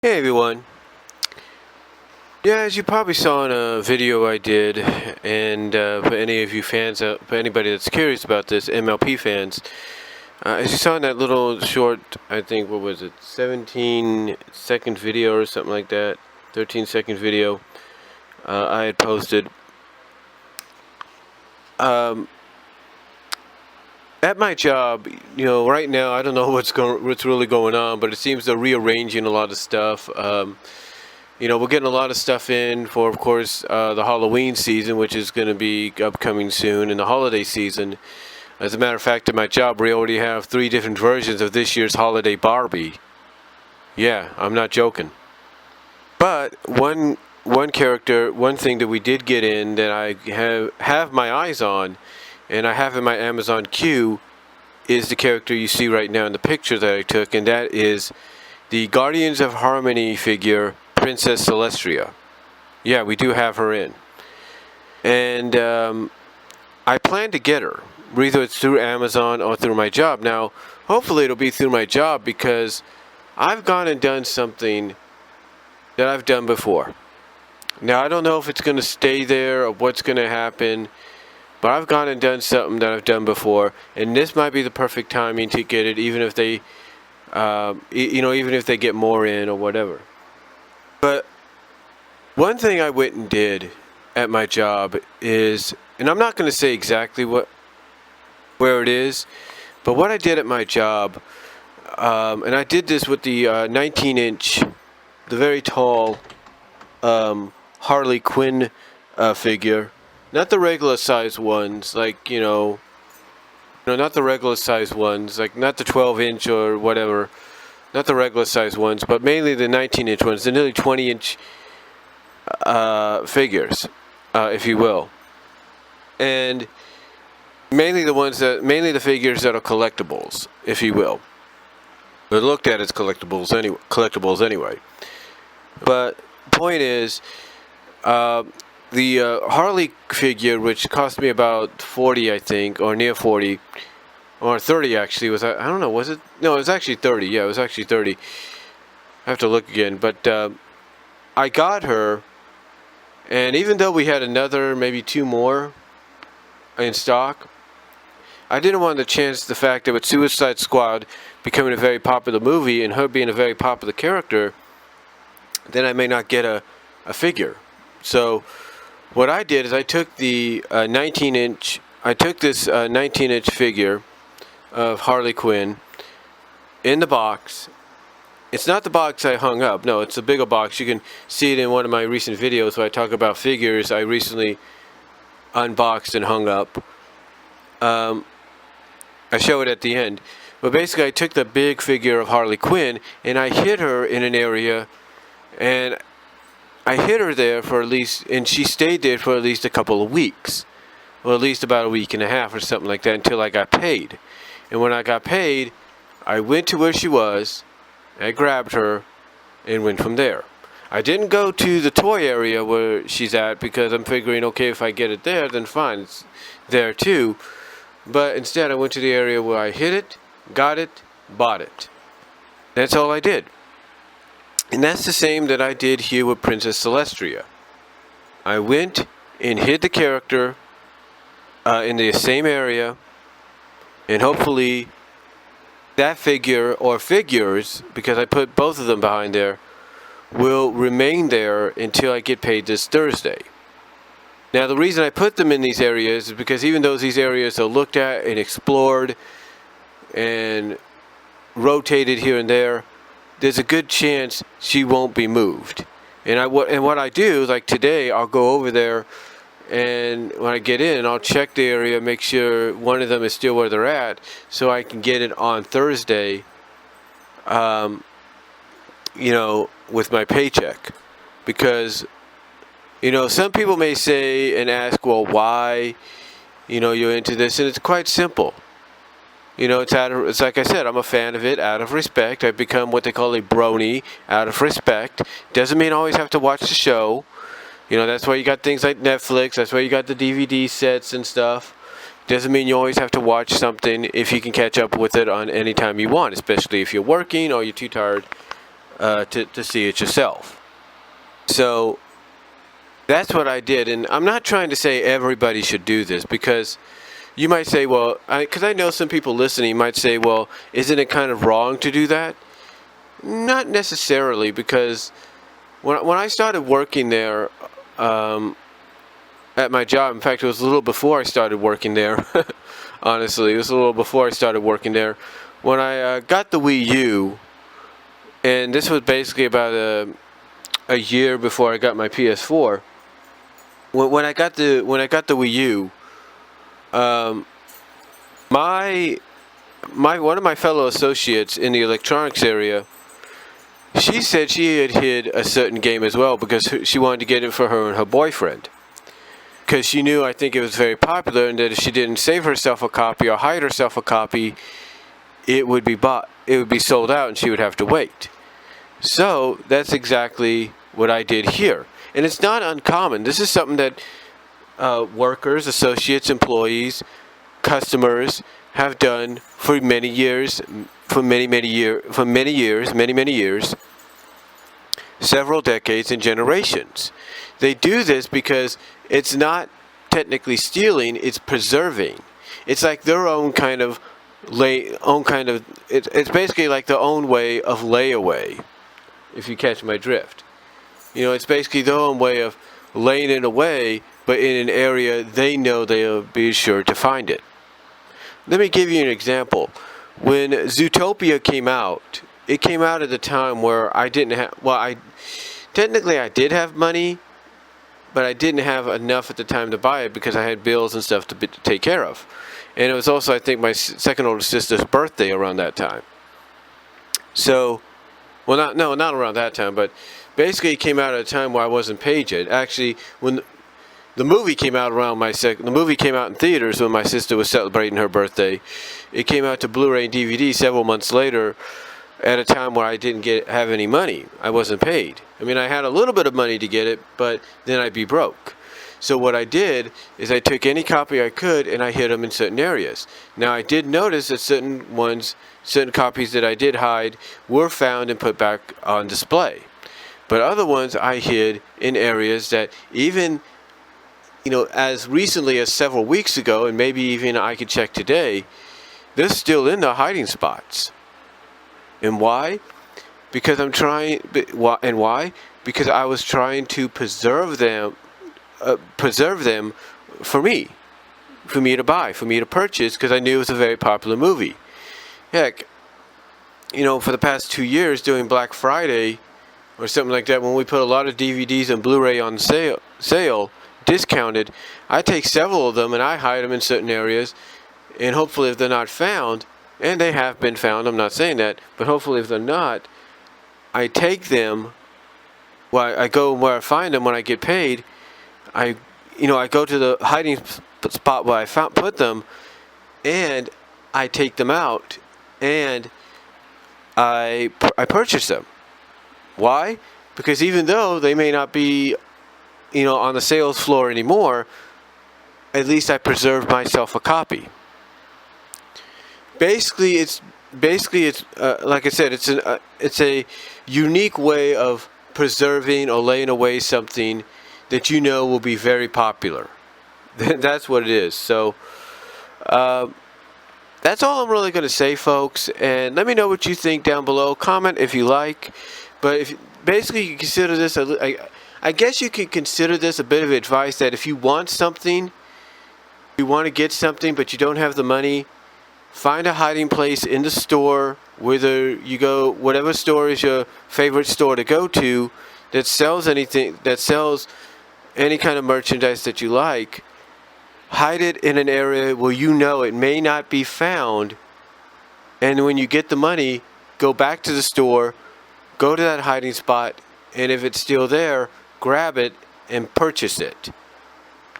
Hey everyone. Yeah, as you probably saw in a video I did, and for any of you fans, for anybody that's curious about this, MLP fans, as you saw in that little short, I think, what was it, 17-second video or something like that, 13-second video I had posted. At my job, right now I don't know what's really going on, but it seems they're rearranging a lot of stuff. We're getting a lot of stuff in for, of course, the Halloween season, which is going to be upcoming soon, and the holiday season. As a matter of fact, at my job, we already have 3 different versions of this year's holiday Barbie. Yeah, I'm not joking. But one character, one thing that we did get in that I have my eyes on, and I have in my Amazon queue, is the character you see right now in the picture that I took, and that is the Guardians of Harmony figure, Princess Celestria. Yeah, we do have her in. And I plan to get her. Either it's through Amazon or through my job. Now, hopefully it'll be through my job because I've gone and done something that I've done before. Now, I don't know if it's going to stay there or what's going to happen, but I've gone and done something that I've done before, and this might be the perfect timing to get it, even if they, even if they get more in or whatever. But one thing I went and did at my job is, and I'm not going to say exactly where it is, but what I did at my job, and I did this with the 19-inch, the very tall Harley Quinn figure, not the regular size ones, like not the regular size ones, like not the 12-inch or whatever. Not the regular size ones, but mainly the 19-inch ones, the nearly 20-inch figures, if you will, and mainly the figures that are collectibles, if you will. They're looked at as collectibles anyway. But point is, the Harley figure, which cost me about 40, I think, or near 40. Or 30 actually, I don't know, was it? No, it was actually 30. Yeah, it was actually 30. I have to look again. But I got her, and even though we had another, maybe 2 more in stock, I didn't want to chance the fact that with Suicide Squad becoming a very popular movie and her being a very popular character, then I may not get a figure. So what I did is I took the 19-inch, I took this 19-inch figure of Harley Quinn in the box. It's not the box I hung up. No, it's a bigger box. You can see it in one of my recent videos where I talk about figures I recently unboxed and hung up. I show it at the end. But basically, I took the big figure of Harley Quinn and I hid her in an area, and I hid her there for at least, and she stayed there for at least a couple of weeks, or at least about a week and a half or something like that, until I got paid. And when I got paid, I went to where she was, I grabbed her, and went from there. I didn't go to the toy area where she's at because I'm figuring, okay, if I get it there, then fine, it's there too. But instead, I went to the area where I hid it, got it, bought it. That's all I did. And that's the same that I did here with Princess Celestria. I went and hid the character in the same area, and hopefully that figure, or figures, because I put both of them behind there, will remain there until I get paid this Thursday. Now, the reason I put them in these areas is because even though these areas are looked at and explored and rotated here and there, there's a good chance she won't be moved. And what I do, like today, I'll go over there, and when I get in, I'll check the area, make sure one of them is still where they're at, so I can get it on Thursday, with my paycheck. Because, some people may say and ask, well, why, you're into this, and it's quite simple. It's like I said, I'm a fan of it out of respect. I've become what they call a brony out of respect. Doesn't mean I always have to watch the show. That's why you got things like Netflix. That's why you got the DVD sets and stuff. Doesn't mean you always have to watch something if you can catch up with it on any time you want, especially if you're working or you're too tired to see it yourself. So that's what I did, and I'm not trying to say everybody should do this, because you might say, well, because I know some people listening might say, well, isn't it kind of wrong to do that? Not necessarily, because when I started working there at my job, in fact, it was a little before I started working there, honestly, it was a little before I started working there, when I got the Wii U, and this was basically about a year before I got my PS4. When I got the Wii U, one of my fellow associates in the electronics area, she said she had hid a certain game as well because she wanted to get it for her and her boyfriend. Because she knew, I think, it was very popular, and that if she didn't save herself a copy or hide herself a copy, it would be sold out, and she would have to wait. So that's exactly what I did here, and it's not uncommon. This is something that workers, associates, employees, customers have done for many years, many years, several decades and generations. They do this because it's not technically stealing, it's preserving. It's like their own kind of it's basically like their own way of layaway, if you catch my drift. You know, it's basically their own way of laying it away, but in an area they know they'll be sure to find it. Let me give you an example. When Zootopia came out, it came out at a time where I didn't have, I did have money, but I didn't have enough at the time to buy it because I had bills and stuff to take care of. And it was also, I think, my second oldest sister's birthday around that time. So, not around that time, but basically it came out at a time where I wasn't paid yet. Actually, when the movie came out the movie came out in theaters when my sister was celebrating her birthday. It came out to Blu-ray and DVD several months later, at a time where I didn't have any money. I wasn't paid. I mean, I had a little bit of money to get it, but then I'd be broke. So what I did is I took any copy I could and I hid them in certain areas. Now, I did notice that certain copies that I did hide were found and put back on display. But other ones I hid in areas that even, as recently as several weeks ago, and maybe even I could check today, they're still in the hiding spots. And why? Because I'm trying. And why? Because I was trying to preserve them for me to buy, for me to purchase, because I knew it was a very popular movie. Heck, for the past 2 years during Black Friday or something like that, when we put a lot of DVDs and Blu-ray on sale, discounted, I take several of them and I hide them in certain areas, and hopefully if they're not found, and they have been found, I'm not saying that, but hopefully if they're not, I take them, I go where I find them when I get paid, I go to the hiding spot where I put them, and I take them out, and I purchase them. Why? Because even though they may not be, on the sales floor anymore, at least I preserve myself a copy. Basically, it's like I said, it's a unique way of preserving or laying away something that will be very popular. That's what it is. So that's all I'm really going to say, folks. And let me know what you think down below. Comment if you like. But basically you consider this, I guess you could consider this a bit of advice that if you want something, you want to get something, but you don't have the money, find a hiding place in the store, whether you go, whatever store is your favorite store to go to, that sells any kind of merchandise that you like. Hide it in an area where it may not be found, and when you get the money, go back to the store, go to that hiding spot, and if it's still there, grab it and purchase it.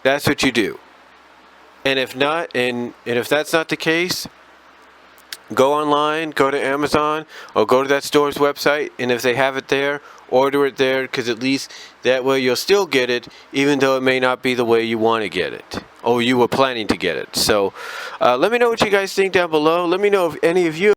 That's what you do. And if not, and if that's not the case, go online, go to Amazon, or go to that store's website, and if they have it there, order it there, because at least that way you'll still get it, even though it may not be the way you want to get it, or you were planning to get it. So let me know what you guys think down below. Let me know if any of you